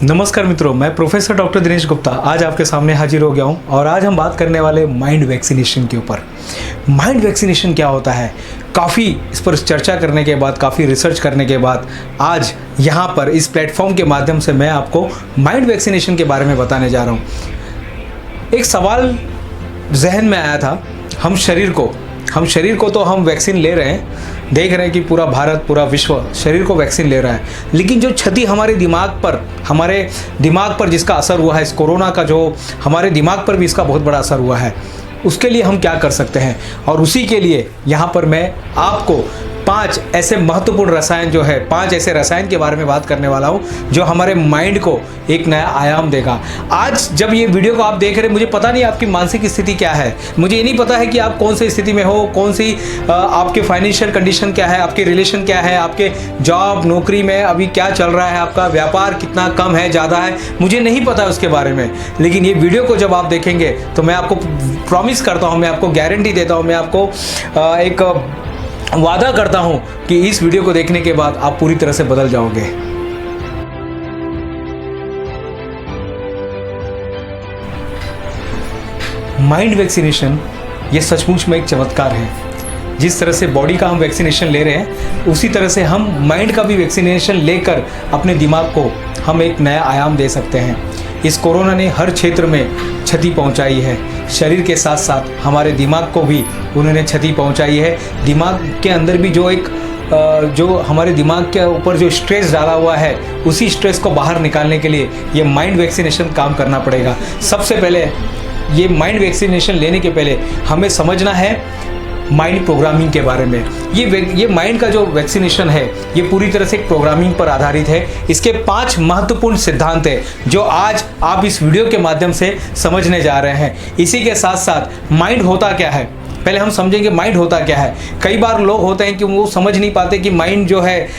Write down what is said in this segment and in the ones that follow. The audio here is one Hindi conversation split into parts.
नमस्कार मित्रों, मैं प्रोफेसर डॉक्टर दिनेश गुप्ता आज आपके सामने हाजिर हो गया हूं और आज हम बात करने वाले माइंड वैक्सीनेशन के ऊपर। माइंड वैक्सीनेशन क्या होता है, काफ़ी इस पर चर्चा करने के बाद, काफ़ी रिसर्च करने के बाद आज यहां पर इस प्लेटफॉर्म के माध्यम से मैं आपको माइंड वैक्सीनेशन के बारे में बताने जा रहा हूं। एक सवाल जहन में आया था, हम शरीर को तो हम वैक्सीन ले रहे हैं, देख रहे हैं कि पूरा भारत, पूरा विश्व शरीर को वैक्सीन ले रहा है, लेकिन जो क्षति हमारे दिमाग पर जिसका असर हुआ है, इस कोरोना का जो हमारे दिमाग पर भी इसका बहुत बड़ा असर हुआ है, उसके लिए हम क्या कर सकते हैं। और उसी के लिए यहाँ पर मैं आपको 5 ऐसे महत्वपूर्ण रसायन जो है, 5 ऐसे रसायन के बारे में बात करने वाला हूँ जो हमारे माइंड को एक नया आयाम देगा। आज जब ये वीडियो को आप देख रहे हैं, मुझे पता नहीं आपकी मानसिक स्थिति क्या है, मुझे ये नहीं पता है कि आप कौन सी स्थिति में हो, कौन सी आपके फाइनेंशियल कंडीशन क्या है, आपके रिलेशन क्या है, आपके जॉब नौकरी में अभी क्या चल रहा है, आपका व्यापार कितना कम है, ज़्यादा है, मुझे नहीं पता उसके बारे में। लेकिन ये वीडियो को जब आप देखेंगे तो मैं आपको प्रॉमिस करता हूँ, मैं आपको गारंटी देता हूँ, मैं आपको एक वादा करता हूं कि इस वीडियो को देखने के बाद आप पूरी तरह से बदल जाओगे। माइंड वैक्सीनेशन ये सचमुच में एक चमत्कार है। जिस तरह से बॉडी का हम वैक्सीनेशन ले रहे हैं, उसी तरह से हम माइंड का भी वैक्सीनेशन लेकर अपने दिमाग को हम एक नया आयाम दे सकते हैं। इस कोरोना ने हर क्षेत्र में क्षति पहुंचाई है, शरीर के साथ साथ हमारे दिमाग को भी उन्होंने क्षति पहुंचाई है। दिमाग के अंदर भी जो हमारे दिमाग के ऊपर जो स्ट्रेस डाला हुआ है, उसी स्ट्रेस को बाहर निकालने के लिए ये माइंड वैक्सीनेशन काम करना पड़ेगा। सबसे पहले ये माइंड वैक्सीनेशन लेने के पहले हमें समझना है माइंड प्रोग्रामिंग के बारे में। ये माइंड का जो वैक्सीनेशन है, ये पूरी तरह से प्रोग्रामिंग पर आधारित है। इसके 5 महत्वपूर्ण सिद्धांत हैं जो आज आप इस वीडियो के माध्यम से समझने जा रहे हैं। इसी के साथ साथ माइंड होता क्या है, पहले हम समझेंगे माइंड होता क्या है। कई बार लोग होते हैं कि वो समझ नहीं पाते कि माइंड जो है,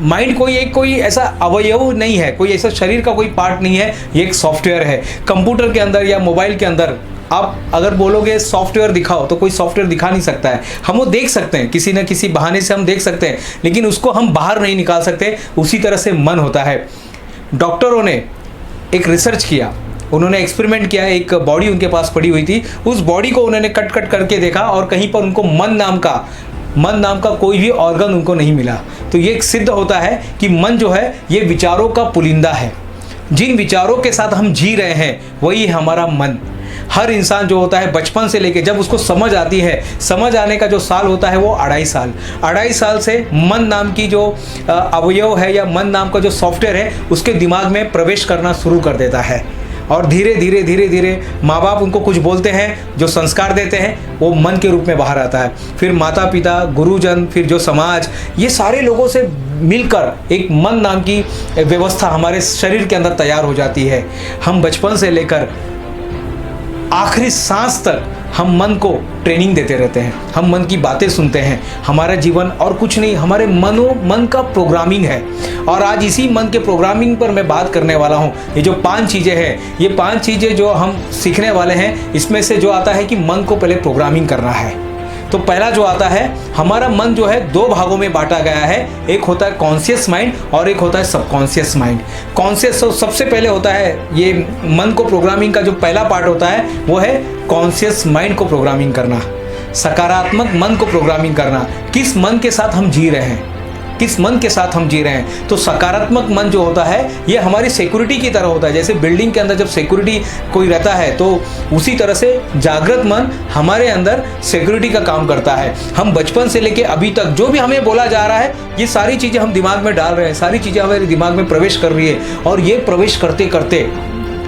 माइंड कोई ऐसा अवयव नहीं है, कोई ऐसा शरीर का कोई पार्ट नहीं है, ये एक सॉफ्टवेयर है। कंप्यूटर के अंदर या मोबाइल के अंदर आप अगर बोलोगे सॉफ्टवेयर दिखाओ, तो कोई सॉफ्टवेयर दिखा नहीं सकता है। हम वो देख सकते हैं, किसी न किसी बहाने से हम देख सकते हैं, लेकिन उसको हम बाहर नहीं निकाल सकते। उसी तरह से मन होता है। डॉक्टरों ने एक रिसर्च किया, उन्होंने एक्सपेरिमेंट किया। एक बॉडी उनके पास पड़ी हुई थी, उस बॉडी को उन्होंने कट करके देखा और कहीं पर उनको मन नाम का कोई भी ऑर्गन उनको नहीं मिला। तो ये सिद्ध होता है कि मन जो है, ये विचारों का पुलिंदा है। जिन विचारों के साथ हम जी रहे हैं, वही है हमारा मन। हर इंसान जो होता है, बचपन से लेके जब उसको समझ आती है, समझ आने का जो साल होता है वो 2.5 साल से मन नाम की जो अवयव है या मन नाम का जो सॉफ्टवेयर है, उसके दिमाग में प्रवेश करना शुरू कर देता है। और धीरे धीरे माँ बाप उनको कुछ बोलते हैं, जो संस्कार देते हैं वो मन के रूप में बाहर आता है। फिर माता पिता, गुरुजन, फिर जो समाज, ये सारे लोगों से मिलकर एक मन नाम की व्यवस्था हमारे शरीर के अंदर तैयार हो जाती है। हम बचपन से लेकर आखिरी सांस तक हम मन को ट्रेनिंग देते रहते हैं, हम मन की बातें सुनते हैं। हमारा जीवन और कुछ नहीं, हमारे मन का प्रोग्रामिंग है। और आज इसी मन के प्रोग्रामिंग पर मैं बात करने वाला हूँ। ये जो 5 चीज़ें हैं, ये 5 चीज़ें जो हम सीखने वाले हैं, इसमें से जो आता है कि मन को पहले प्रोग्रामिंग करना है। तो पहला जो आता है, हमारा मन जो है 2 भागों में बांटा गया है। एक होता है कॉन्शियस माइंड और एक होता है सबकॉन्शियस माइंड। कॉन्शियस सबसे पहले होता है, ये मन को प्रोग्रामिंग का जो पहला पार्ट होता है वो है कॉन्शियस माइंड को प्रोग्रामिंग करना, सकारात्मक मन को प्रोग्रामिंग करना। किस मन के साथ हम जी रहे हैं, किस मन के साथ हम जी रहे हैं। तो सकारात्मक मन जो होता है, ये हमारी सिक्योरिटी की तरह होता है। जैसे बिल्डिंग के अंदर जब सिक्योरिटी कोई रहता है, तो उसी तरह से जागृत मन हमारे अंदर सिक्योरिटी का काम करता है। हम बचपन से लेके अभी तक जो भी हमें बोला जा रहा है, ये सारी चीज़ें हम दिमाग में डाल रहे हैं, सारी चीज़ें हमारे दिमाग में प्रवेश कर रही है। और ये प्रवेश करते करते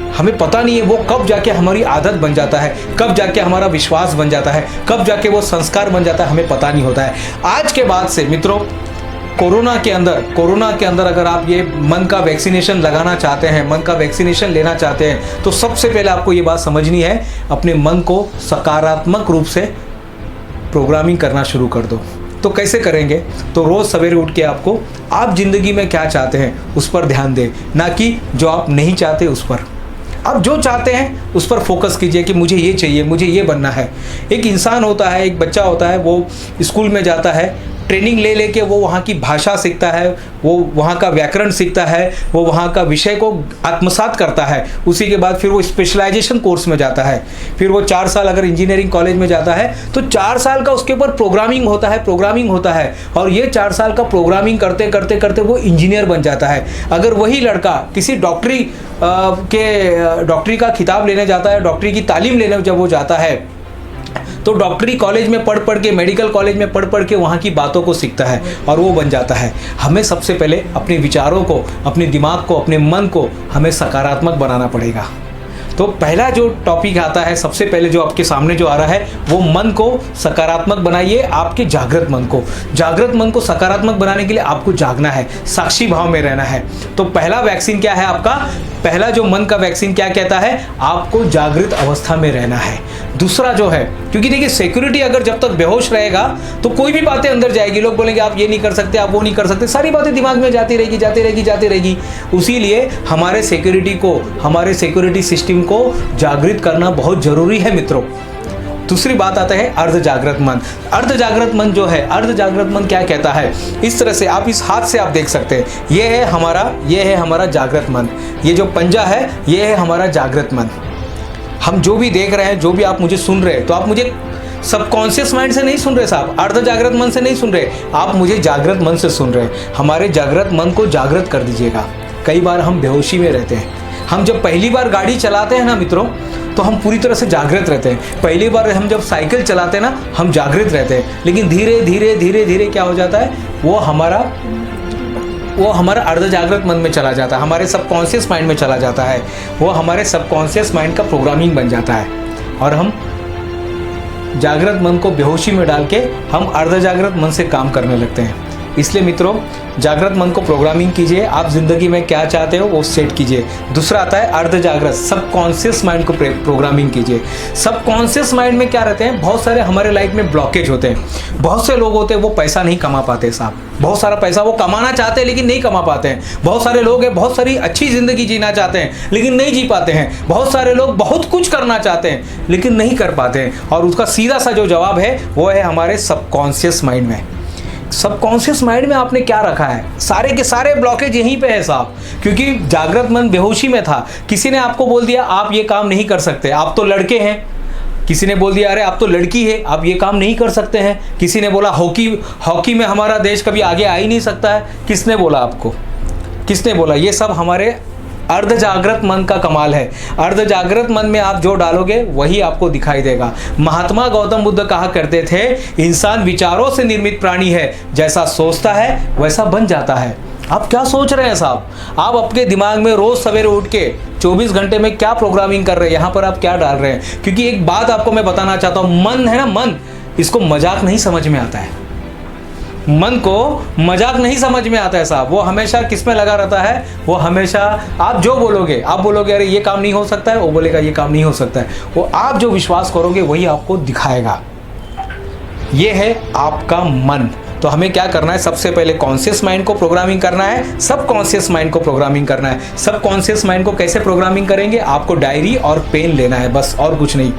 हमें पता नहीं है वो कब जाके हमारी आदत बन जाता है, कब जाके हमारा विश्वास बन जाता है, कब जाके वो संस्कार बन जाता है, हमें पता नहीं होता है। आज के बाद से मित्रों, कोरोना के अंदर अगर आप ये मन का वैक्सीनेशन लगाना चाहते हैं, मन का वैक्सीनेशन लेना चाहते हैं, तो सबसे पहले आपको ये बात समझनी है, अपने मन को सकारात्मक रूप से प्रोग्रामिंग करना शुरू कर दो। तो कैसे करेंगे? तो रोज़ सवेरे उठ के आप ज़िंदगी में क्या चाहते हैं उस पर ध्यान दें, ना कि जो आप नहीं चाहते उस पर। आप जो चाहते हैं उस पर फोकस कीजिए कि मुझे ये चाहिए, मुझे ये बनना है। एक इंसान होता है, एक बच्चा होता है, वो स्कूल में जाता है, ट्रेनिंग ले लेके वो वहाँ की भाषा सीखता है, वो वहाँ का व्याकरण सीखता है, वो वहाँ का विषय को आत्मसात करता है। उसी के बाद फिर वो स्पेशलाइजेशन कोर्स में जाता है। फिर वो 4 साल अगर इंजीनियरिंग कॉलेज में जाता है तो 4 साल का उसके ऊपर प्रोग्रामिंग होता है और ये 4 साल का प्रोग्रामिंग करते करते करते वो इंजीनियर बन जाता है। अगर वही लड़का किसी डॉक्टरी का खिताब लेने जाता है, डॉक्टरी की तालीम लेने जब वो जाता है, तो डॉक्टरी कॉलेज में पढ़ के, मेडिकल कॉलेज में पढ़ के वहाँ की बातों को सीखता है और वो बन जाता है। हमें सबसे पहले अपने विचारों को, अपने दिमाग को, अपने मन को हमें सकारात्मक बनाना पड़ेगा। तो पहला जो टॉपिक आता है, सबसे पहले जो आपके सामने जो आ रहा है, वो मन को सकारात्मक बनाइए। आपके जागृत मन को सकारात्मक बनाने के लिए आपको जागना है, साक्षी भाव में रहना है। तो पहला वैक्सीन क्या है आपका? पहला जो मन का वैक्सीन क्या कहता है? आपको जागृत अवस्था में रहना है। दूसरा जो है, क्योंकि देखिए सिक्योरिटी अगर जब तक बेहोश रहेगा तो कोई भी बातें अंदर जाएगी, लोग बोलेंगे आप ये नहीं कर सकते, आप वो नहीं कर सकते, सारी बातें दिमाग में जाती रहेगी। उसीलिए हमारे सिक्योरिटी सिस्टम को जागृत करना बहुत जरूरी है मित्रों। दूसरी बात आता है अर्ध जागृत मन। अर्ध जागृत मन जो है, अर्ध जागृत मन क्या कहता है? इस तरह से आप इस हाथ से आप देख सकते हैं, ये है हमारा जागृत मन। ये जो पंजा है, ये है हमारा जागृत मन। हम जो भी देख रहे हैं, जो भी आप मुझे सुन रहे हैं, तो आप मुझे सबकॉन्शियस माइंड से नहीं सुन रहे साहब, अर्ध जागृत मन से नहीं सुन रहे, आप मुझे जागृत मन से सुन रहे। हमारे जागृत मन को जागृत कर दीजिएगा। कई बार हम बेहोशी में रहते हैं। हम जब पहली बार गाड़ी चलाते हैं ना मित्रों, तो हम पूरी तरह से जागृत रहते हैं। पहली बार हम जब साइकिल चलाते हैं ना, हम जागृत रहते हैं। लेकिन धीरे धीरे क्या हो जाता है, वो हमारा अर्ध जागृत मन में चला जाता है, हमारे सबकॉन्शियस माइंड में चला जाता है। वो हमारे सबकॉन्शियस माइंड का प्रोग्रामिंग बन जाता है और हम जागृत मन को बेहोशी में डाल के हम अर्ध जागृत मन से काम करने लगते हैं। इसलिए मित्रों, जागृत मन को प्रोग्रामिंग कीजिए। आप जिंदगी में क्या चाहते हो वो सेट कीजिए। दूसरा आता है अर्ध जागृत, सबकॉन्शियस माइंड को प्रोग्रामिंग कीजिए। सबकॉन्शियस माइंड में क्या रहते हैं, बहुत सारे हमारे लाइफ में ब्लॉकेज होते हैं। बहुत से लोग होते हैं वो पैसा नहीं कमा पाते साहब, बहुत सारा पैसा वो कमाना चाहते हैं लेकिन नहीं कमा पाते हैं। बहुत सारे लोग हैं बहुत सारी अच्छी जिंदगी जीना चाहते हैं लेकिन नहीं जी पाते हैं। बहुत सारे लोग बहुत कुछ करना चाहते हैं लेकिन नहीं कर पाते हैं। और उसका सीधा सा जो जवाब है वो है हमारे सबकॉन्शियस माइंड में। सबकॉन्शियस माइंड में आपने क्या रखा है, सारे के सारे ब्लॉकेज यहीं पे है साहब। क्योंकि जागृत मन बेहोशी में था, किसी ने आपको बोल दिया आप ये काम नहीं कर सकते, आप तो लड़के हैं। किसी ने बोल दिया अरे आप तो लड़की है, आप ये काम नहीं कर सकते हैं। किसी ने बोला हॉकी में हमारा देश कभी आगे आ ही नहीं सकता है। किसने बोला आपको, किसने बोला? ये सब हमारे अर्ध जागृत मन का कमाल है। अर्ध जागृत मन में आप जो डालोगे वही आपको दिखाई देगा। महात्मा गौतम बुद्ध कहा करते थे, इंसान विचारों से निर्मित प्राणी है, जैसा सोचता है वैसा बन जाता है। आप क्या सोच रहे हैं साहब? आप अपने दिमाग में रोज सवेरे उठ के 24 घंटे में क्या प्रोग्रामिंग कर रहे हैं, यहाँ पर आप क्या डाल रहे हैं? क्योंकि एक बात आपको मैं बताना चाहता हूँ, मन है ना, मन, इसको मजाक नहीं समझ में आता है। मन को मजाक नहीं समझ में आता है साहब। वो हमेशा किस में लगा रहता है, वो हमेशा आप जो बोलोगे, आप बोलोगे अरे ये काम नहीं हो सकता है, वो बोलेगा ये काम नहीं हो सकता है। वो आप जो विश्वास करोगे वही आपको दिखाएगा। ये है आपका मन। तो हमें क्या करना है, सबसे पहले कॉन्शियस माइंड को प्रोग्रामिंग करना है, सबकॉन्शियस माइंड को प्रोग्रामिंग करना है। सबकॉन्शियस माइंड को कैसे प्रोग्रामिंग करेंगे? आपको डायरी और पेन लेना है, बस और कुछ नहीं।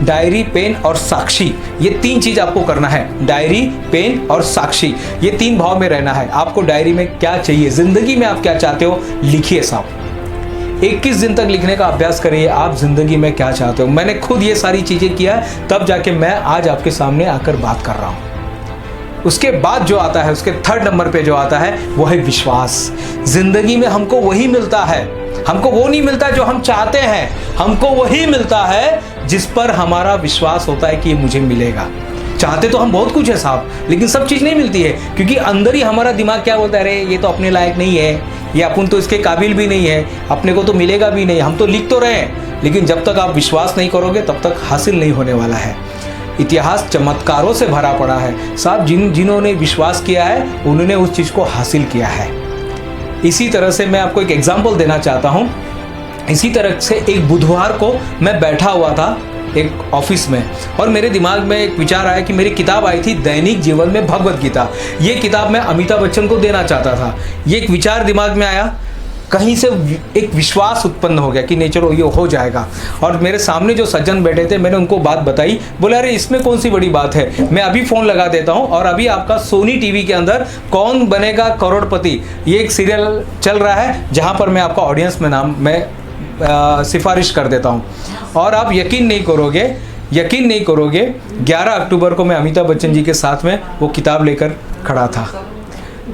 डायरी, पेन और साक्षी, ये 3 चीज आपको करना है। डायरी, पेन और साक्षी, ये 3 भाव में रहना है। आपको डायरी में क्या चाहिए, जिंदगी में आप क्या चाहते हो, लिखिए साहब। 21 दिन तक लिखने का अभ्यास करिए, आप जिंदगी में क्या चाहते हो। मैंने खुद ये सारी चीजें किया है, तब जाके मैं आज आपके सामने आकर बात कर रहा हूं। उसके बाद जो आता है, उसके 3rd नंबर पे जो आता है वो है विश्वास। जिंदगी में हमको वही मिलता है, हमको वो नहीं मिलता जो हम चाहते हैं, हमको वही मिलता है जिस पर हमारा विश्वास होता है कि ये मुझे मिलेगा। चाहते तो हम बहुत कुछ है साहब, लेकिन सब चीज नहीं मिलती है, क्योंकि अंदर ही हमारा दिमाग क्या बोलता है, अरे ये तो अपने लायक नहीं है, ये अपन तो इसके काबिल भी नहीं है, अपने को तो मिलेगा भी नहीं। हम तो लिख तो रहे हैं, लेकिन जब तक आप विश्वास नहीं करोगे तब तक हासिल नहीं होने वाला है। इतिहास चमत्कारों से भरा पड़ा है साहब। जिन्होंने विश्वास किया है उन्होंने उस चीज को हासिल किया है। इसी तरह से मैं आपको एक एग्जाम्पल देना चाहता हूँ। इसी तरह से एक बुधवार को मैं बैठा हुआ था एक ऑफिस में और मेरे दिमाग में एक विचार आया कि मेरी किताब आई थी दैनिक जीवन में भगवत गीता। ये किताब मैं अमिताभ बच्चन को देना चाहता था। ये एक विचार दिमाग में आया। कहीं से एक विश्वास उत्पन्न हो गया कि नहीं चलो ये हो जाएगा। और मेरे सामने जो सज्जन बैठे थे, मैंने उनको बात बताई, बोले अरे इसमें कौन सी बड़ी बात है, मैं अभी फ़ोन लगा देता हूँ और अभी आपका सोनी टीवी के अंदर कौन बनेगा करोड़पति ये एक सीरियल चल रहा है, जहाँ पर मैं आपका ऑडियंस में नाम मैं सिफारिश कर देता हूँ। और आप यकीन नहीं करोगे 11 अक्टूबर को मैं अमिताभ बच्चन जी के साथ में वो किताब लेकर खड़ा था।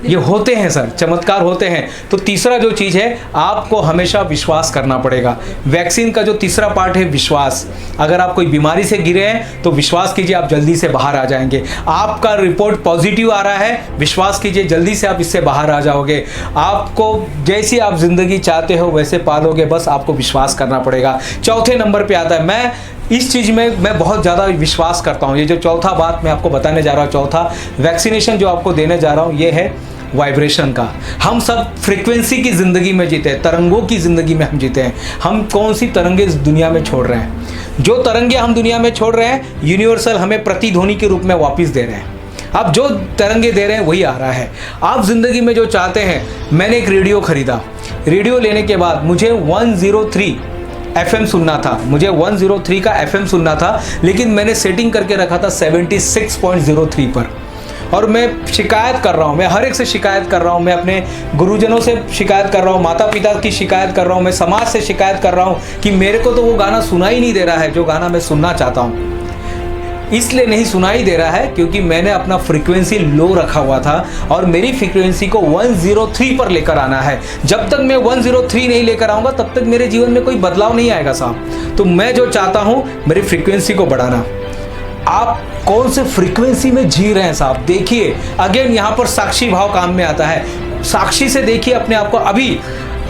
ये होते हैं सर, चमत्कार होते हैं। तो तीसरा जो चीज़ है, आपको हमेशा विश्वास करना पड़ेगा। वैक्सीन का जो तीसरा पार्ट है विश्वास। अगर आप कोई बीमारी से गिरे हैं तो विश्वास कीजिए आप जल्दी से बाहर आ जाएंगे। आपका रिपोर्ट पॉजिटिव आ रहा है, विश्वास कीजिए जल्दी से आप इससे बाहर आ जाओगे। आपको जैसी आप ज़िंदगी चाहते हो वैसे पालोगे, बस आपको विश्वास करना पड़ेगा। चौथे नंबर पे आता है, मैं इस चीज़ में मैं बहुत ज़्यादा विश्वास करता हूँ। ये जो चौथा बात मैं आपको बताने जा रहा हूँ, चौथा वैक्सीनेशन जो आपको देने जा रहा हूँ, ये है वाइब्रेशन का। हम सब फ्रीक्वेंसी की ज़िंदगी में जीते हैं, तरंगों की ज़िंदगी में हम जीते हैं। हम कौन सी तरंगे इस दुनिया में छोड़ रहे हैं? जो तरंगे हम दुनिया में छोड़ रहे हैं, यूनिवर्सल हमें प्रतिध्वनि के रूप में वापस दे रहे हैं। आप जो तरंगे दे रहे हैं वही आ रहा है। आप ज़िंदगी में जो चाहते हैं, मैंने एक रेडियो ख़रीदा। रेडियो लेने के बाद मुझे 103 FM सुनना था, मुझे 103 का FM सुनना था, लेकिन मैंने सेटिंग करके रखा था 76.03 पर। और मैं शिकायत कर रहा हूँ, मैं हर एक से शिकायत कर रहा हूँ, मैं अपने गुरुजनों से शिकायत कर रहा हूँ, माता पिता की शिकायत कर रहा हूँ, मैं समाज से शिकायत कर रहा हूँ कि मेरे को तो वो गाना सुनाई नहीं दे रहा है जो गाना मैं सुनना चाहता हूँ। इसलिए नहीं सुनाई दे रहा है क्योंकि मैंने अपना फ्रीक्वेंसी लो रखा हुआ था और मेरी फ्रीक्वेंसी को 103 पर लेकर आना है। जब तक मैं 103 नहीं लेकर आऊँगा तब तक मेरे जीवन में कोई बदलाव नहीं आएगा साहब। तो मैं जो चाहता हूँ मेरी फ्रीक्वेंसी को बढ़ाना। आप कौन से फ्रीक्वेंसी में जी रहे हैं साहब, देखिए। अगेन यहाँ पर साक्षी भाव काम में आता है। साक्षी से देखिए अपने आप को, अभी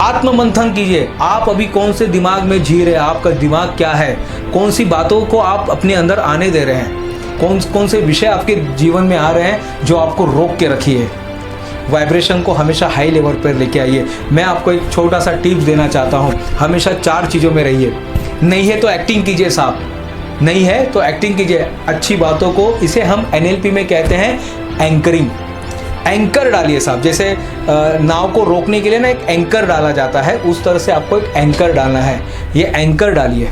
आत्म मंथन कीजिए। आप अभी कौन से दिमाग में जी रहे हैं, आपका दिमाग क्या है, कौन सी बातों को आप अपने अंदर आने दे रहे हैं, कौन से विषय आपके जीवन में आ रहे हैं जो आपको रोक के रखी है। वाइब्रेशन को हमेशा हाई लेवल पर लेके आइए। मैं आपको एक छोटा सा टिप्स देना चाहता हूँ, हमेशा 4 चीज़ों में रहिए। नहीं है तो एक्टिंग कीजिए साहब, नहीं है तो एक्टिंग कीजिए अच्छी बातों को। इसे हम NLP में कहते हैं एंकरिंग। एंकर डालिए साहब, जैसे नाव को रोकने के लिए ना एक एंकर डाला जाता है, उस तरह से आपको एक एंकर डालना है। ये एंकर डालिए।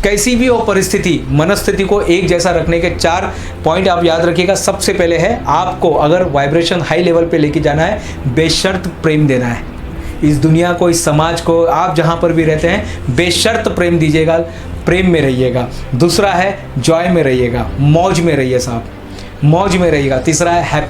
कैसी भी हो परिस्थिति, मनस्थिति को एक जैसा रखने के 4 पॉइंट आप याद रखिएगा। सबसे पहले है, आपको अगर वाइब्रेशन हाई लेवल पे लेके जाना है, बेशर्त प्रेम देना है। इस दुनिया को, इस समाज को, आप जहाँ पर भी रहते हैं बेशर्त प्रेम दीजिएगा, प्रेम में रहिएगा। दूसरा है जॉय में रहिएगा, मौज में रहिए साहब, मौज में रहिएगा। तीसरा है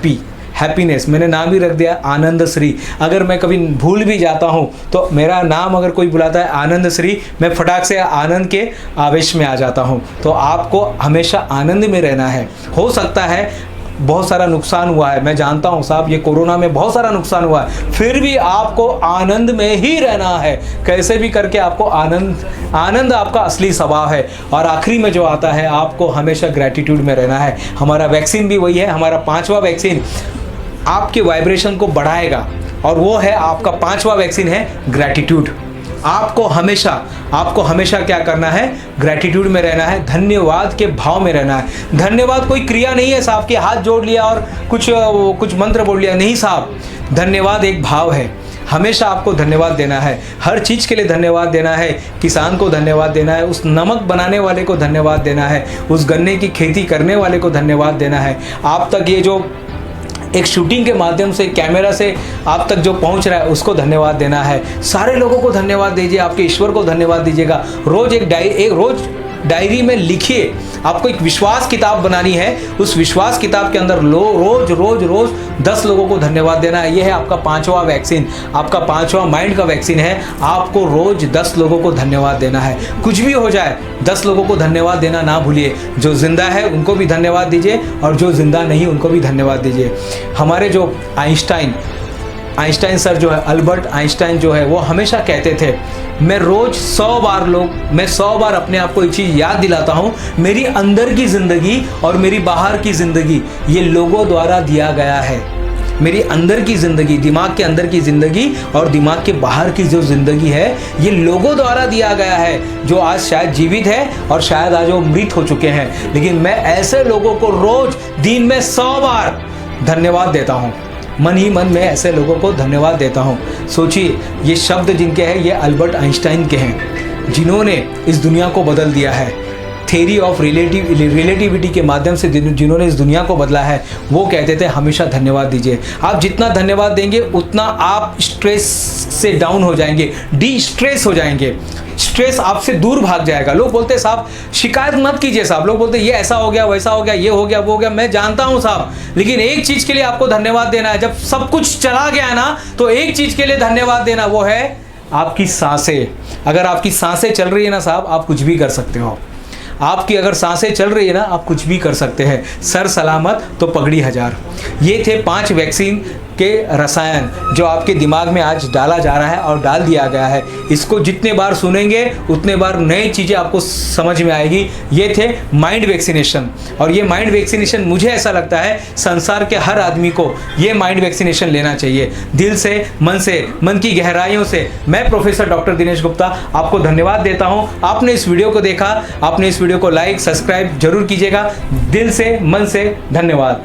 हैप्पीनेस, मैंने नाम ही रख दिया आनंद श्री। अगर मैं कभी भूल भी जाता हूँ तो मेरा नाम अगर कोई बुलाता है आनंद श्री, मैं फटाक से आनंद के आवेश में आ जाता हूँ। तो आपको हमेशा आनंद में रहना है। हो सकता है बहुत सारा नुकसान हुआ है, मैं जानता हूँ साहब, ये कोरोना में बहुत सारा नुकसान हुआ है, फिर भी आपको आनंद में ही रहना है। कैसे भी करके आपको आनंद आपका असली स्वभाव है। और आखिरी में जो आता है, आपको हमेशा ग्रैटिट्यूड में रहना है। हमारा वैक्सीन भी वही है, हमारा 5वां वैक्सीन आपके वाइब्रेशन को बढ़ाएगा और वो है आपका 5वां वैक्सीन है ग्रैटिट्यूड। आपको हमेशा क्या करना है, ग्रैटिट्यूड में रहना है, धन्यवाद के भाव में रहना है। धन्यवाद कोई क्रिया नहीं है साहब कि हाथ जोड़ लिया और कुछ मंत्र बोल लिया, नहीं साहब। धन्यवाद एक भाव है। हमेशा आपको धन्यवाद देना है, हर चीज़ के लिए धन्यवाद देना है। किसान को धन्यवाद देना है, उस नमक बनाने वाले को धन्यवाद देना है, उस गन्ने की खेती करने वाले को धन्यवाद देना है। आप तक ये जो एक शूटिंग के माध्यम से, कैमरा से आप तक जो पहुंच रहा है उसको धन्यवाद देना है। सारे लोगों को धन्यवाद दीजिए, आपके ईश्वर को धन्यवाद दीजिएगा। रोज डायरी में लिखिए। आपको एक विश्वास किताब बनानी है, उस विश्वास किताब के अंदर रोज 10 लोगों को धन्यवाद देना है। यह है आपका 5वां वैक्सीन, आपका 5वां माइंड का वैक्सीन है। आपको रोज 10 लोगों को धन्यवाद देना है। कुछ भी हो जाए 10 लोगों को धन्यवाद देना ना भूलिए। जो जिंदा है उनको भी धन्यवाद दीजिए और जो जिंदा नहीं उनको भी धन्यवाद दीजिए। हमारे जो आइंस्टाइन सर जो है, अल्बर्ट आइंस्टाइन जो है, वो हमेशा कहते थे, मैं रोज 100 बार अपने आप को एक चीज़ याद दिलाता हूँ, मेरी अंदर की ज़िंदगी और मेरी बाहर की ज़िंदगी ये लोगों द्वारा दिया गया है। मेरी अंदर की ज़िंदगी, दिमाग के अंदर की ज़िंदगी और दिमाग के बाहर की जो ज़िंदगी है, ये लोगों द्वारा दिया गया है, जो आज शायद जीवित है और शायद आज वो मृत हो चुके हैं। लेकिन मैं ऐसे लोगों को रोज दिन में 100 बार धन्यवाद देता हूँ। मन ही मन में ऐसे लोगों को धन्यवाद देता हूँ। सोचिए, ये शब्द जिनके हैं ये अल्बर्ट आइंस्टाइन के हैं, जिन्होंने इस दुनिया को बदल दिया है। थ्योरी ऑफ रिलेटिविटी के माध्यम से जिन्होंने इस दुनिया को बदला है, वो कहते थे हमेशा धन्यवाद दीजिए। आप जितना धन्यवाद देंगे उतना आप स्ट्रेस से डाउन हो जाएंगे, डी स्ट्रेस हो जाएंगे, स्ट्रेस आपसे दूर भाग जाएगा। लोग बोलते हैं साहब शिकायत मत कीजिए साहब, लोग बोलते हैं ये ऐसा हो गया, वैसा हो गया, ये हो गया, वो हो गया। मैं जानता हूँ साहब, लेकिन एक चीज़ के लिए आपको धन्यवाद देना है। जब सब कुछ चला गया ना, तो एक चीज़ के लिए धन्यवाद देना, वो है आपकी सांसें। अगर आपकी सांसें चल रही है ना साहब, आप कुछ भी कर सकते हो। आपकी अगर सांसें चल रही है ना, आप कुछ भी कर सकते हैं। सर सलामत तो पगड़ी हजार। ये थे 5 वैक्सीन के रसायन जो आपके दिमाग में आज डाला जा रहा है और डाल दिया गया है। इसको जितने बार सुनेंगे उतने बार नई चीज़ें आपको समझ में आएगी। ये थे माइंड वैक्सीनेशन, और ये माइंड वैक्सीनेशन मुझे ऐसा लगता है संसार के हर आदमी को ये माइंड वैक्सीनेशन लेना चाहिए, दिल से, मन की गहराइयों से। मैं प्रोफेसर डॉक्टर दिनेश गुप्ता आपको धन्यवाद देता हूँ। आपने इस वीडियो को देखा, आपने इस वीडियो को लाइक सब्सक्राइब जरूर कीजिएगा। दिल से, मन से धन्यवाद।